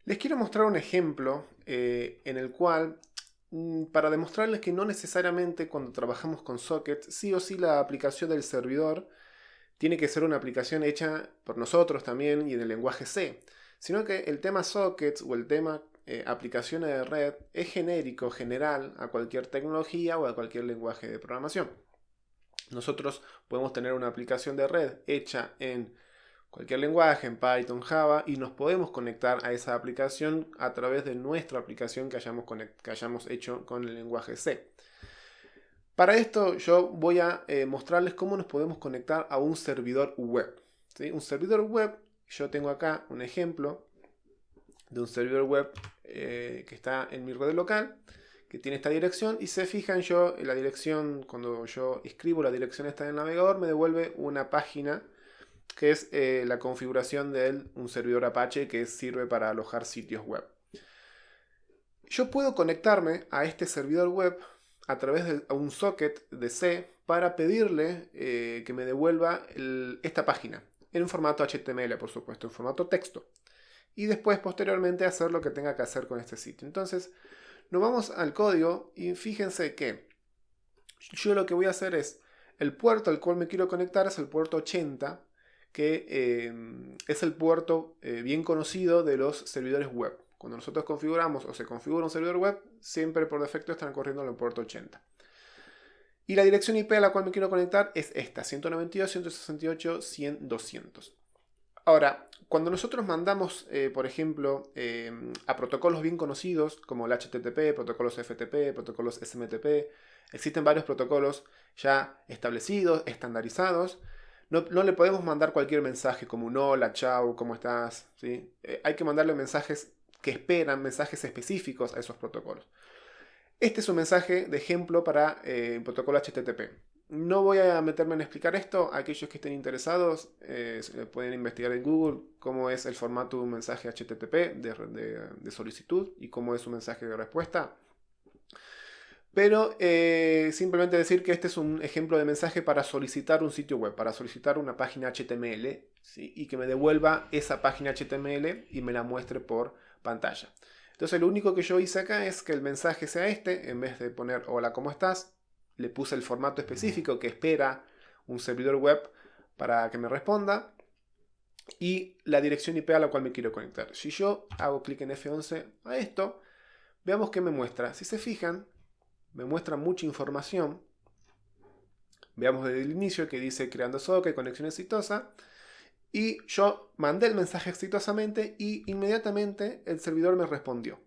Les quiero mostrar un ejemplo en el cual, para demostrarles que no necesariamente cuando trabajamos con sockets, sí o sí la aplicación del servidor tiene que ser una aplicación hecha por nosotros también y en el lenguaje C, sino que el tema sockets o el tema aplicaciones de red es genérico, general a cualquier tecnología o a cualquier lenguaje de programación. Nosotros podemos tener una aplicación de red hecha en cualquier lenguaje, en Python, Java, y nos podemos conectar a esa aplicación a través de nuestra aplicación que hayamos hecho con el lenguaje C. Para esto yo voy a mostrarles cómo nos podemos conectar a un servidor web. ¿Sí? Un servidor web, yo tengo acá un ejemplo de un servidor web que está en mi red local, que tiene esta dirección, y se fijan yo en la dirección, cuando yo escribo la dirección esta en el navegador, me devuelve una página que es la configuración de un servidor Apache que sirve para alojar sitios web. Yo puedo conectarme a este servidor web a través de un socket de C para pedirle que me devuelva esta página en un formato HTML, por supuesto, en formato texto. Y después, posteriormente, hacer lo que tenga que hacer con este sitio. Entonces, nos vamos al código y fíjense que yo lo que voy a hacer es, el puerto al cual me quiero conectar es el puerto 80, que es el puerto bien conocido de los servidores web. Cuando nosotros configuramos o se configura un servidor web, siempre por defecto están corriendo en el puerto 80. Y la dirección IP a la cual me quiero conectar es esta, 192.168.100.200. Ahora, cuando nosotros mandamos, por ejemplo, a protocolos bien conocidos como el HTTP, protocolos FTP, protocolos SMTP, existen varios protocolos ya establecidos, estandarizados. No le podemos mandar cualquier mensaje como un hola, chao, ¿cómo estás? ¿Sí? Hay que mandarle mensajes que esperan, mensajes específicos a esos protocolos. Este es un mensaje de ejemplo para el protocolo HTTP. No voy a meterme en explicar esto. Aquellos que estén interesados pueden investigar en Google cómo es el formato de un mensaje HTTP de solicitud y cómo es un mensaje de respuesta. Pero simplemente decir que este es un ejemplo de mensaje para solicitar un sitio web, para solicitar una página HTML, ¿sí? Y que me devuelva esa página HTML y me la muestre por pantalla. Entonces lo único que yo hice acá es que el mensaje sea este, en vez de poner hola, ¿cómo estás? Le puse el formato específico que espera un servidor web para que me responda y la dirección IP a la cual me quiero conectar. Si yo hago clic en F11 a esto, veamos qué me muestra. Si se fijan, me muestra mucha información. Veamos desde el inicio que dice creando socket, conexión exitosa. Y yo mandé el mensaje exitosamente y inmediatamente el servidor me respondió.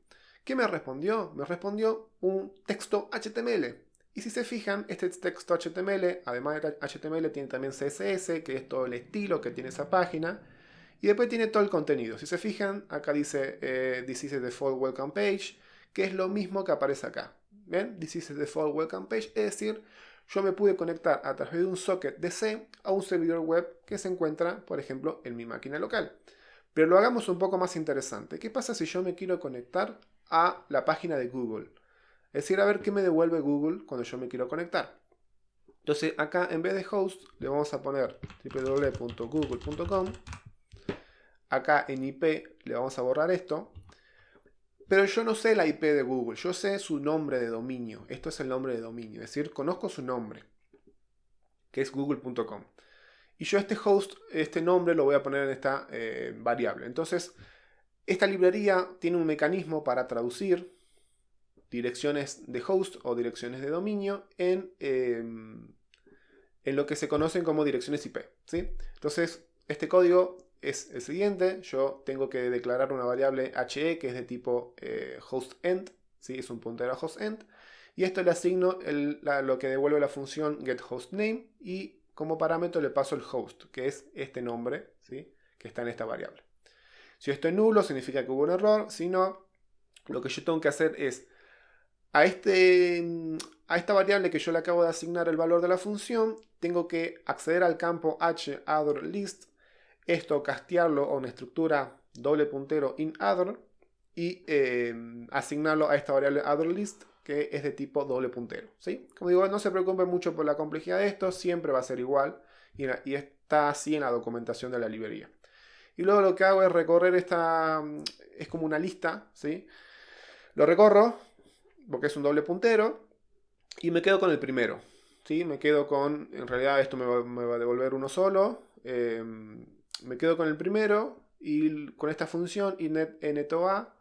¿Qué me respondió? Me respondió un texto HTML. Y si se fijan, este texto HTML, además de HTML, tiene también CSS, que es todo el estilo que tiene esa página. Y después tiene todo el contenido. Si se fijan, acá dice This is the default welcome page, que es lo mismo que aparece acá. ¿Ven? This is the default welcome page, es decir, yo me pude conectar a través de un socket de C a un servidor web que se encuentra, por ejemplo, en mi máquina local. Pero lo hagamos un poco más interesante. ¿Qué pasa si yo me quiero conectar a la página de Google? Es decir, a ver qué me devuelve Google cuando yo me quiero conectar. Entonces acá en vez de host le vamos a poner www.google.com. Acá en IP le vamos a borrar esto. Pero yo no sé la IP de Google, yo sé su nombre de dominio. Esto es el nombre de dominio, es decir, conozco su nombre, que es google.com. Y yo este host, este nombre lo voy a poner en esta variable. Entonces, esta librería tiene un mecanismo para traducir direcciones de host o direcciones de dominio en lo que se conocen como direcciones IP. ¿Sí? Entonces, este código es el siguiente. Yo tengo que declarar una variable HE que es de tipo hostEnd. ¿Sí? Es un puntero a hostEnd. Y esto le asigno lo que devuelve la función getHostName. Y como parámetro le paso el host, que es este nombre, ¿sí? Que está en esta variable. Si esto es nulo, significa que hubo un error. Si no, lo que yo tengo que hacer es a, a esta variable que yo le acabo de asignar el valor de la función, tengo que acceder al campo HAdderList, esto castearlo a una estructura doble puntero inAdder y asignarlo a esta variable AdderList que es de tipo doble puntero. ¿Sí? Como digo, no se preocupen mucho por la complejidad de esto, siempre va a ser igual y está así en la documentación de la librería. Y luego lo que hago es recorrer es como una lista, ¿sí? Lo recorro, porque es un doble puntero, y me quedo con el primero, ¿sí? Me quedo con, en realidad esto me va a devolver uno solo, me quedo con el primero, y con esta función inetNetoA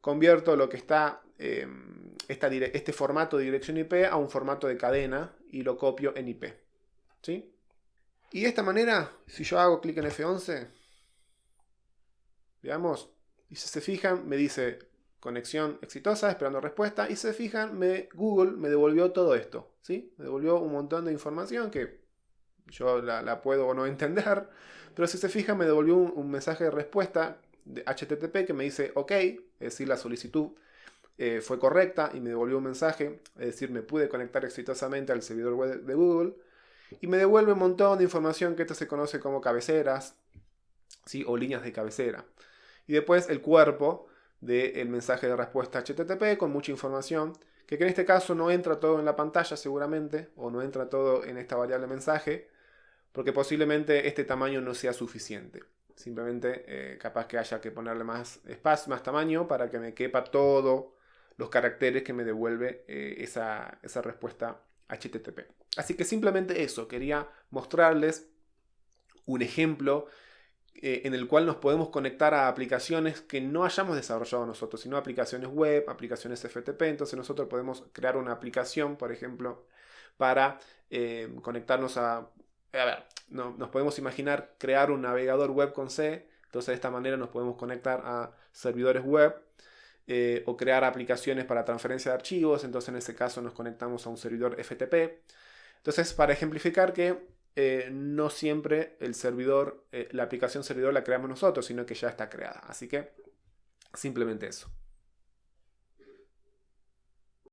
convierto lo que está, este formato de dirección IP a un formato de cadena, y lo copio en IP, ¿sí? Y de esta manera, si yo hago clic en F11, veamos, y si se fijan, me dice conexión exitosa, esperando respuesta, y si se fijan, Google me devolvió todo esto, ¿sí? Me devolvió un montón de información que yo la puedo o no entender, pero si se fijan, me devolvió un mensaje de respuesta de HTTP que me dice OK, es decir, la solicitud fue correcta, y me devolvió un mensaje, es decir, me pude conectar exitosamente al servidor web de Google, y me devuelve un montón de información que esto se conoce como cabeceras, ¿sí? O líneas de cabecera. Y después el cuerpo del mensaje de respuesta HTTP con mucha información, que en este caso no entra todo en la pantalla seguramente, o no entra todo en esta variable mensaje, porque posiblemente este tamaño no sea suficiente. Simplemente capaz que haya que ponerle más espacio, más tamaño, para que me quepa todos los caracteres que me devuelve esa respuesta HTTP. Así que simplemente eso, quería mostrarles un ejemplo en el cual nos podemos conectar a aplicaciones que no hayamos desarrollado nosotros, sino aplicaciones web, aplicaciones FTP. Entonces nosotros podemos crear una aplicación, por ejemplo, para conectarnos a ver, nos podemos imaginar crear un navegador web con C. Entonces de esta manera nos podemos conectar a servidores web, o crear aplicaciones para transferencia de archivos. Entonces en ese caso nos conectamos a un servidor FTP. Entonces, para ejemplificar que no siempre el servidor, la aplicación servidor la creamos nosotros, sino que ya está creada. Así que simplemente eso.